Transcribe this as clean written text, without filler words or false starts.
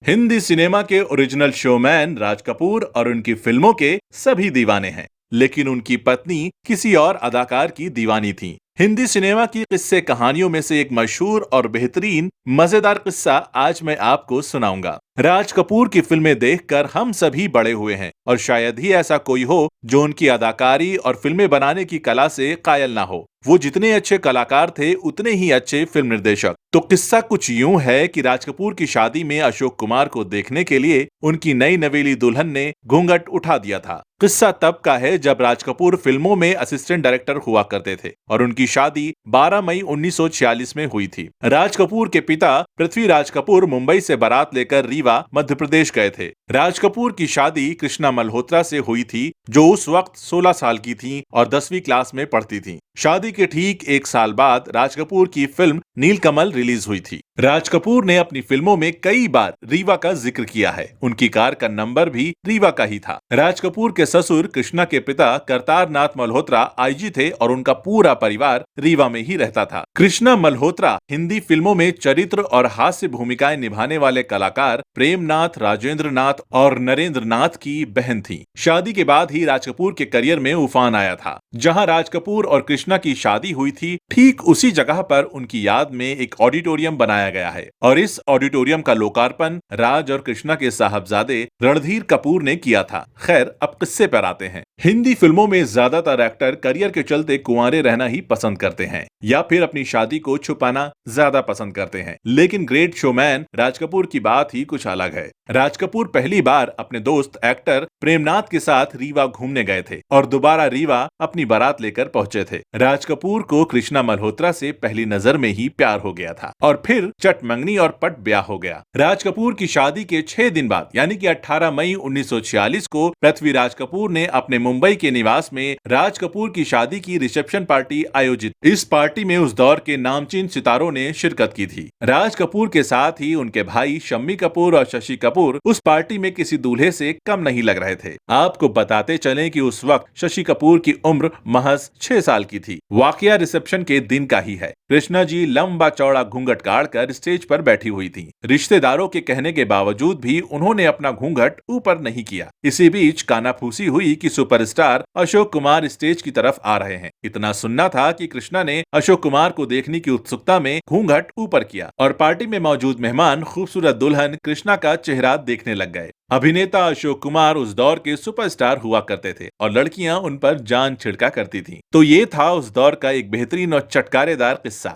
Hindi cinema के original showman Raj Kapoor और उनकी फिल्मों के सभी दीवाने हैं, लेकिन उनकी पत्नी किसी और अदाकार की दीवानी थी। हिंदी सिनेमा की किस्से कहानियों में से एक मशहूर और बेहतरीन मजेदार किस्सा आज मैं आपको सुनाऊंगा। राज कपूर की फिल्में देखकर हम सभी बड़े हुए हैं और शायद ही ऐसा कोई हो जो उनकी अदाकारी और फिल्में बनाने की कला से कायल ना हो। वो जितने अच्छे कलाकार थे उतने ही अच्छे फिल्म निर्देशक। तो किस्सा कुछ यूं है कि राज कपूर की शादी में अशोक कुमार को देखने के लिए उनकी नई नवेली दुल्हन ने घूंघट उठा दिया था। किस्सा तब का है जब राज कपूर फिल्मों में असिस्टेंट डायरेक्टर हुआ करते थे और उनकी शादी 12 मई 1946 में हुई थी। राज कपूर के पिता पृथ्वीराज कपूर मुंबई से बारात लेकर रीवा मध्य प्रदेश गए थे। राज कपूर की शादी कृष्णा मल्होत्रा से हुई थी, जो उस वक्त 16 साल की थी और 10वीं क्लास में पढ़ती थी। शादी के ठीक एक साल बाद राज कपूर की फिल्म नीलकमल रिलीज हुई थी। राज कपूर ने अपनी फिल्मों में कई बार रीवा का जिक्र किया है। उनकी कार का नंबर भी रीवा का ही था। राज कपूर के ससुर कृष्णा के पिता करतार नाथ मल्होत्रा आईजी थे और उनका पूरा परिवार रीवा में ही रहता था। कृष्णा मल्होत्रा हिंदी फिल्मों में चरित्र और हास्य भूमिकाएं निभाने वाले कलाकार प्रेमनाथ, राजेंद्र नाथ और नरेंद्र नाथ की बहन थी। शादी के बाद ही राज कपूर के करियर में उफान आया था। जहां राज कपूर और कृष्णा की शादी हुई थी, ठीक उसी जगह पर उनकी याद में एक ऑडिटोरियम बनाया गया है और इस ऑडिटोरियम का लोकार्पण राज और कृष्णा के साहबजादे रणधीर कपूर ने किया था। खैर, अब किस्से पर आते हैं। हिंदी फिल्मों में ज्यादातर एक्टर करियर के चलते कुंवारे रहना ही पसंद करते हैं या फिर अपनी शादी को छुपाना ज्यादा पसंद करते हैं, लेकिन ग्रेट शोमैन राज कपूर की बात ही कुछ अलग है। राज कपूर पहली बार अपने दोस्त एक्टर प्रेमनाथ के साथ रीवा घूमने गए थे और दोबारा रीवा अपनी बारात लेकर पहुंचे थे। राज कपूर को कृष्णा मल्होत्रा से पहली नजर में ही प्यार हो गया था और फिर चट मंगनी और पट ब्याह हो गया। राज कपूर की शादी के 6 दिन बाद यानी कि 18 मई 1946 को पृथ्वीराज कपूर ने अपने मुंबई के निवास में राज कपूर की शादी की रिसेप्शन पार्टी आयोजित। इस पार्टी में उस दौर के नामचीन सितारों ने शिरकत की थी। राज कपूर के साथ ही उनके भाई शम्मी कपूर और शशि कपूर उस पार्टी में किसी दूल्हे से कम नहीं लग रहे थे। आपको बताते चलें कि उस वक्त शशि कपूर की उम्र महज 6 साल की थी। वाकया रिसेप्शन के दिन का ही है। कृष्णा जी लंबा चौड़ा घूंघट काढ़कर स्टेज पर बैठी हुई थी। रिश्तेदारों के कहने के बावजूद भी उन्होंने अपना घूंघट ऊपर नहीं किया। इसी बीच कानाफूसी हुई कि सुपरस्टार अशोक कुमार स्टेज की तरफ आ रहे हैं। इतना सुनना था कि कृष्णा ने अशोक कुमार को देखने की उत्सुकता में घूंघट ऊपर किया और पार्टी में मौजूद मेहमान खूबसूरत दुल्हन कृष्णा का चेहरा देखने लग गए। अभिनेता अशोक कुमार उस दौर के सुपरस्टार हुआ करते थे और लड़कियां उन पर जान छिड़का करती थीं। तो ये था उस दौर का एक बेहतरीन और चटकारेदार किस्सा।